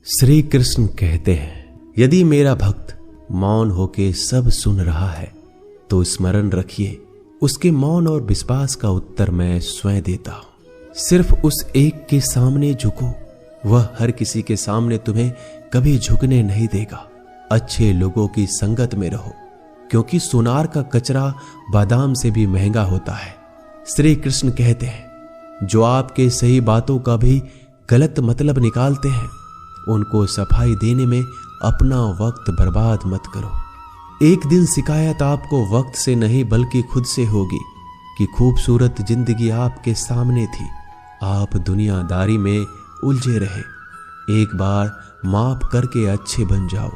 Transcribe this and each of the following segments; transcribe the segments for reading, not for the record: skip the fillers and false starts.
श्री कृष्ण कहते हैं, यदि मेरा भक्त मौन होके सब सुन रहा है तो स्मरण रखिए, उसके मौन और विश्वास का उत्तर मैं स्वयं देता हूं। सिर्फ उस एक के सामने झुको, वह हर किसी के सामने तुम्हें कभी झुकने नहीं देगा। अच्छे लोगों की संगत में रहो, क्योंकि सोनार का कचरा बादाम से भी महंगा होता है। श्री कृष्ण कहते हैं, जो आपके सही बातों का भी गलत मतलब निकालते हैं, उनको सफाई देने में अपना वक्त बर्बाद मत करो। एक दिन शिकायत आपको वक्त से नहीं बल्कि खुद से होगी कि खूबसूरत जिंदगी आपके सामने थी, आप दुनियादारी में उलझे रहे। एक बार माफ करके अच्छे बन जाओ,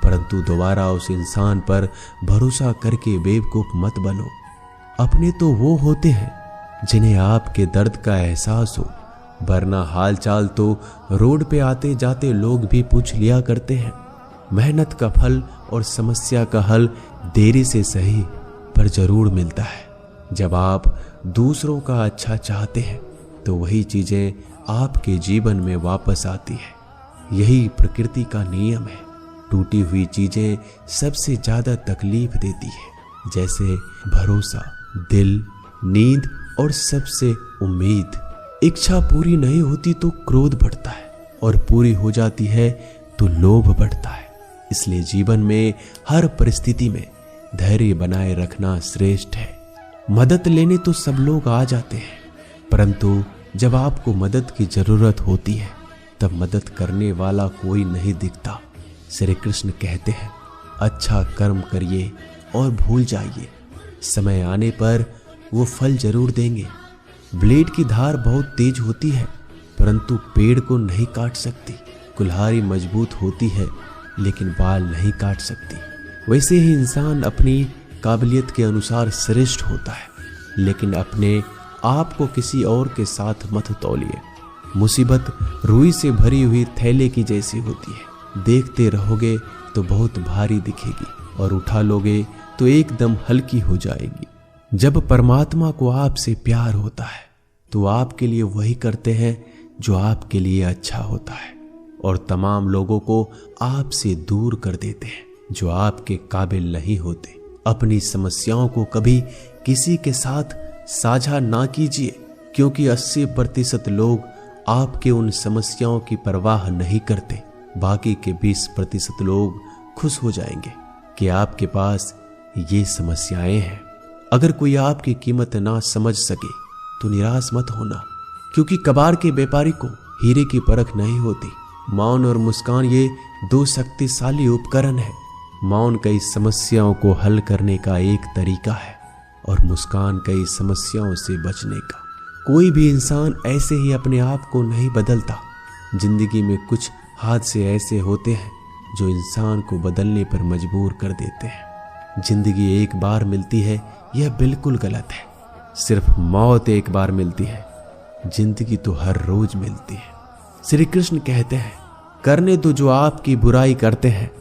परंतु दोबारा उस इंसान पर भरोसा करके बेवकूफ मत बनो। अपने तो वो होते हैं जिन्हें आपके दर्द का एहसास हो, वरना हालचाल तो रोड पे आते जाते लोग भी पूछ लिया करते हैं। मेहनत का फल और समस्या का हल देरी से सही पर जरूर मिलता है। जब आप दूसरों का अच्छा चाहते हैं तो वही चीजें आपके जीवन में वापस आती है। यही प्रकृति का नियम है। टूटी हुई चीजें सबसे ज्यादा तकलीफ देती है, जैसे भरोसा, दिल, नींद और सबसे उम्मीद। इच्छा पूरी नहीं होती तो क्रोध बढ़ता है, और पूरी हो जाती है तो लोभ बढ़ता है। इसलिए जीवन में हर परिस्थिति में धैर्य बनाए रखना श्रेष्ठ है। मदद लेने तो सब लोग आ जाते हैं, परंतु जब आपको मदद की जरूरत होती है तब मदद करने वाला कोई नहीं दिखता। श्री कृष्ण कहते हैं, अच्छा कर्म करिए और भूल जाइए, समय आने पर वो फल जरूर देंगे। ब्लेड की धार बहुत तेज होती है, परंतु पेड़ को नहीं काट सकती। कुल्हाड़ी मजबूत होती है, लेकिन बाल नहीं काट सकती। वैसे ही इंसान अपनी काबिलियत के अनुसार श्रेष्ठ होता है, लेकिन अपने आप को किसी और के साथ मत तौलिए। मुसीबत रुई से भरी हुई थैले की जैसी होती है, देखते रहोगे तो बहुत भारी दिखेगी और उठा लोगे तो एकदम हल्की हो जाएगी। जब परमात्मा को आपसे प्यार होता है तो आपके लिए वही करते हैं जो आपके लिए अच्छा होता है, और तमाम लोगों को आपसे दूर कर देते हैं जो आपके काबिल नहीं होते। अपनी समस्याओं को कभी किसी के साथ साझा ना कीजिए, क्योंकि 80% लोग आपके उन समस्याओं की परवाह नहीं करते। बाकी के 20% लोग खुश हो जाएंगे कि आपके पास ये समस्याएं हैं। अगर कोई आपकी कीमत ना समझ सके तो निराश मत होना, क्योंकि कबाड़ के व्यापारी को हीरे की परख नहीं होती। मौन और मुस्कान ये दो शक्तिशाली उपकरण है। मौन कई समस्याओं को हल करने का एक तरीका है, और मुस्कान कई समस्याओं से बचने का। कोई भी इंसान ऐसे ही अपने आप को नहीं बदलता। जिंदगी में कुछ हादसे ऐसे होते हैं जो इंसान को बदलने पर मजबूर कर देते हैं। जिंदगी एक बार मिलती है, यह बिल्कुल गलत है। सिर्फ मौत एक बार मिलती है, जिंदगी तो हर रोज मिलती है। श्री कृष्ण कहते हैं, करने दो जो आपकी बुराई करते हैं।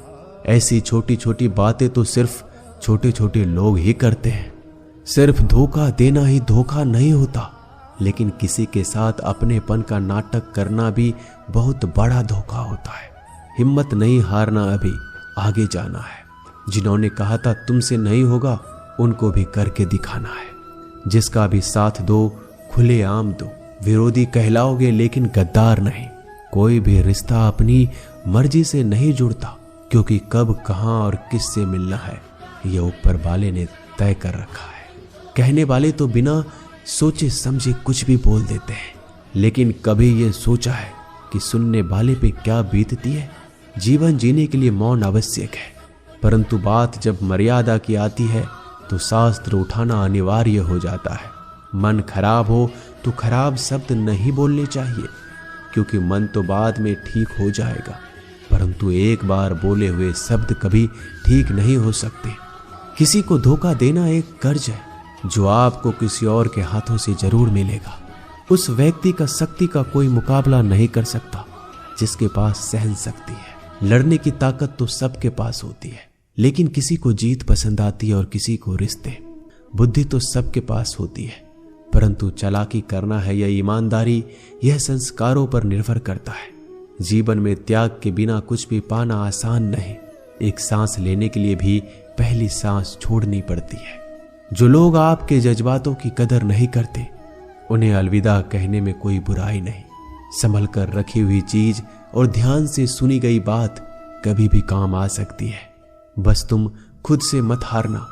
ऐसी छोटी छोटी बातें तो सिर्फ छोटे छोटे लोग ही करते हैं। सिर्फ धोखा देना ही धोखा नहीं होता, लेकिन किसी के साथ अपनेपन का नाटक करना भी बहुत बड़ा धोखा होता है। हिम्मत नहीं हारना, अभी आगे जाना है। जिन्होंने कहा था तुमसे नहीं होगा, उनको भी करके दिखाना है। जिसका भी साथ दो, खुले आम दो। विरोधी कहलाओगे लेकिन गद्दार नहीं। कोई भी रिश्ता अपनी मर्जी से नहीं जुड़ता, क्योंकि कब, कहां और किससे मिलना है यह ऊपर वाले ने तय कर रखा है। कहने वाले तो बिना सोचे समझे कुछ भी बोल देते हैं, लेकिन कभी ये सोचा है कि सुनने वाले पे क्या बीतती है? जीवन जीने के लिए मौन आवश्यक है, परंतु बात जब मर्यादा की आती है तो शास्त्र उठाना अनिवार्य हो जाता है। मन खराब हो तो खराब शब्द नहीं बोलने चाहिए, क्योंकि मन तो बाद में ठीक हो जाएगा, परंतु एक बार बोले हुए शब्द कभी ठीक नहीं हो सकते। किसी को धोखा देना एक कर्ज है जो आपको किसी और के हाथों से जरूर मिलेगा। उस व्यक्ति का शक्ति का कोई मुकाबला नहीं कर सकता जिसके पास सहन शक्ति है। लड़ने की ताकत तो सबके पास होती है, लेकिन किसी को जीत पसंद आती है और किसी को रिश्ते। बुद्धि तो सबके पास होती है, परंतु चालाकी करना है या ईमानदारी, यह संस्कारों पर निर्भर करता है। जीवन में त्याग के बिना कुछ भी पाना आसान नहीं। एक सांस लेने के लिए भी पहली सांस छोड़नी पड़ती है। जो लोग आपके जज्बातों की कदर नहीं करते, उन्हें अलविदा कहने में कोई बुराई नहीं। संभल कर रखी हुई चीज और ध्यान से सुनी गई बात कभी भी काम आ सकती है। बस तुम खुद से मत हारना,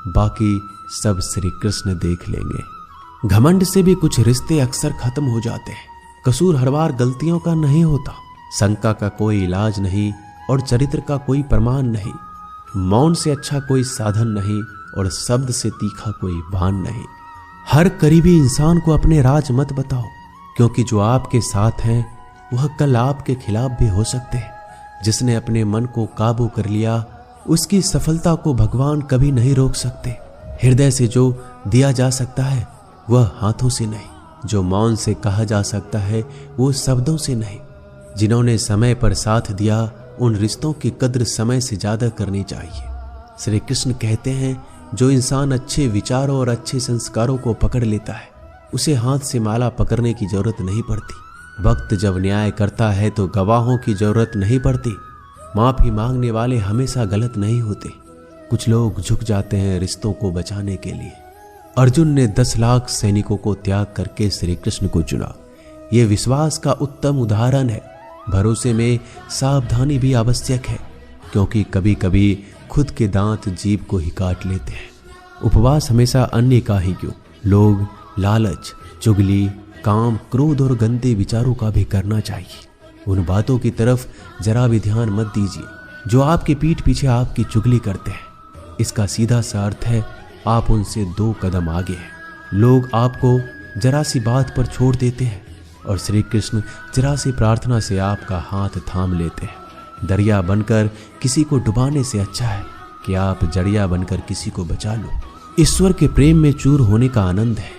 बाकी सब श्री कृष्ण देख लेंगे। घमंड से भी कुछ रिश्ते अक्सर खत्म हो जाते हैं। कसूर हर बार गलतियों का नहीं होता। शंका का कोई इलाज नहीं और चरित्र का कोई प्रमाण नहीं। मौन से अच्छा कोई साधन नहीं और शब्द से तीखा कोई बाण नहीं। हर करीबी इंसान को अपने राज मत बताओ, क्योंकि जो आपके साथ हैं वह कल आपके खिलाफ भी हो सकते हैं। जिसने अपने मन को काबू कर लिया, उसकी सफलता को भगवान कभी नहीं रोक सकते। हृदय से जो दिया जा सकता है वह हाथों से नहीं। जो मौन से कहा जा सकता है वो शब्दों से नहीं। जिन्होंने समय पर साथ दिया, उन रिश्तों की कद्र समय से ज्यादा करनी चाहिए। श्री कृष्ण कहते हैं, जो इंसान अच्छे विचारों और अच्छे संस्कारों को पकड़ लेता है, उसे हाथ से माला पकड़ने की जरूरत नहीं पड़ती। वक्त जब न्याय करता है तो गवाहों की जरूरत नहीं पड़ती। माफी मांगने वाले हमेशा गलत नहीं होते। कुछ लोग झुक जाते हैं रिश्तों को बचाने के लिए। अर्जुन ने 10 लाख सैनिकों को त्याग करके श्री कृष्ण को चुना। यह विश्वास का उत्तम उदाहरण है। भरोसे में सावधानी भी आवश्यक है, क्योंकि कभी कभी खुद के दांत जीभ को ही काट लेते हैं। उपवास हमेशा अन्य का ही क्यों, लोग लालच, चुगली, काम, क्रोध और गंदे विचारों का भी करना चाहिए। उन बातों की तरफ जरा भी ध्यान मत दीजिए जो आपके पीठ पीछे आपकी चुगली करते हैं। इसका सीधा सा अर्थ है आप उनसे 2 कदम आगे हैं। लोग आपको जरा सी बात पर छोड़ देते हैं और श्री कृष्ण जरा सी प्रार्थना से आपका हाथ थाम लेते हैं। दरिया बनकर किसी को डुबाने से अच्छा है कि आप जड़िया बनकर किसी को बचा लो। ईश्वर के प्रेम में चूर होने का आनंद है,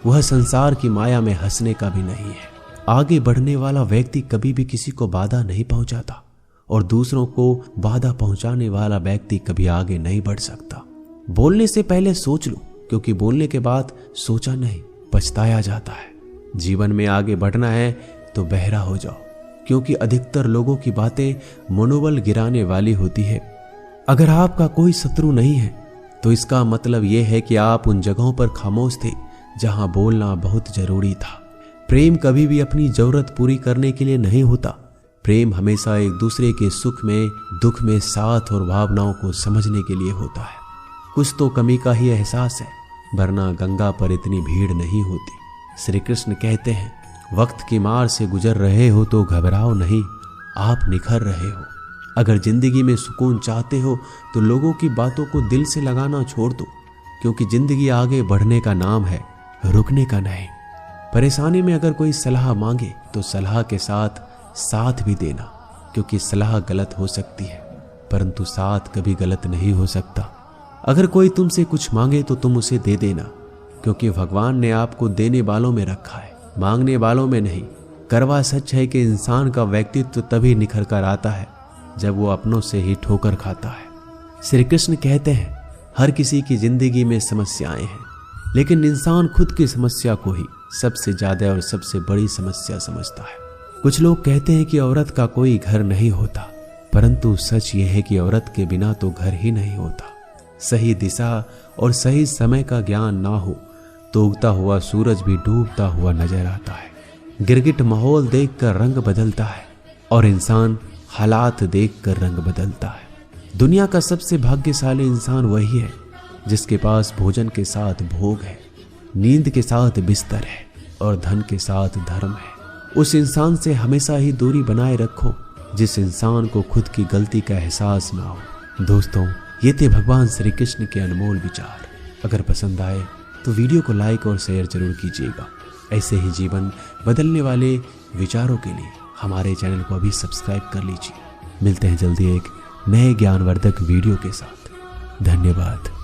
वह संसार की माया में हंसने का भी नहीं है। आगे बढ़ने वाला व्यक्ति कभी भी किसी को बाधा नहीं पहुंचाता और दूसरों को बाधा पहुंचाने वाला व्यक्ति कभी आगे नहीं बढ़ सकता। बोलने से पहले सोच लो, क्योंकि बोलने के बाद सोचा नहीं पछताया जाता है। जीवन में आगे बढ़ना है तो बहरा हो जाओ, क्योंकि अधिकतर लोगों की बातें मनोबल गिराने वाली होती है। अगर आपका कोई शत्रु नहीं है तो इसका मतलब यह है कि आप उन जगहों पर खामोश थे जहां बोलना बहुत जरूरी था। प्रेम कभी भी अपनी जरूरत पूरी करने के लिए नहीं होता। प्रेम हमेशा एक दूसरे के सुख में, दुख में साथ और भावनाओं को समझने के लिए होता है। कुछ तो कमी का ही एहसास है, वरना गंगा पर इतनी भीड़ नहीं होती। श्री कृष्ण कहते हैं, वक्त की मार से गुजर रहे हो तो घबराओ नहीं, आप निखर रहे हो। अगर जिंदगी में सुकून चाहते हो तो लोगों की बातों को दिल से लगाना छोड़ दो, क्योंकि जिंदगी आगे बढ़ने का नाम है, रुकने का नहीं। परेशानी में अगर कोई सलाह मांगे तो सलाह के साथ साथ भी देना, क्योंकि सलाह गलत हो सकती है परंतु साथ कभी गलत नहीं हो सकता। अगर कोई तुमसे कुछ मांगे तो तुम उसे दे देना, क्योंकि भगवान ने आपको देने वालों में रखा है, मांगने वालों में नहीं। करवा सच है कि इंसान का व्यक्तित्व तभी निखर कर आता है जब वो अपनों से ही ठोकर खाता है। श्री कृष्ण कहते हैं, हर किसी की जिंदगी में समस्याएं हैं, लेकिन इंसान खुद की समस्या को ही सबसे ज्यादा और सबसे बड़ी समस्या समझता है। कुछ लोग कहते हैं कि औरत का कोई घर नहीं होता, परंतु सच यह है कि औरत के बिना तो घर ही नहीं होता। सही दिशा और सही समय का ज्ञान ना हो तो उगता हुआ सूरज भी डूबता हुआ नजर आता है। गिरगिट माहौल देखकर रंग बदलता है और इंसान हालात देखकर रंग बदलता है। दुनिया का सबसे भाग्यशाली इंसान वही है जिसके पास भोजन के साथ भोग है, नींद के साथ बिस्तर है और धन के साथ धर्म है। उस इंसान से हमेशा ही दूरी बनाए रखो जिस इंसान को खुद की गलती का एहसास ना हो। दोस्तों, ये थे भगवान श्री कृष्ण के अनमोल विचार। अगर पसंद आए तो वीडियो को लाइक और शेयर जरूर कीजिएगा। ऐसे ही जीवन बदलने वाले विचारों के लिए हमारे चैनल को अभी सब्सक्राइब कर लीजिए। मिलते हैं जल्दी एक नए ज्ञानवर्धक वीडियो के साथ। धन्यवाद।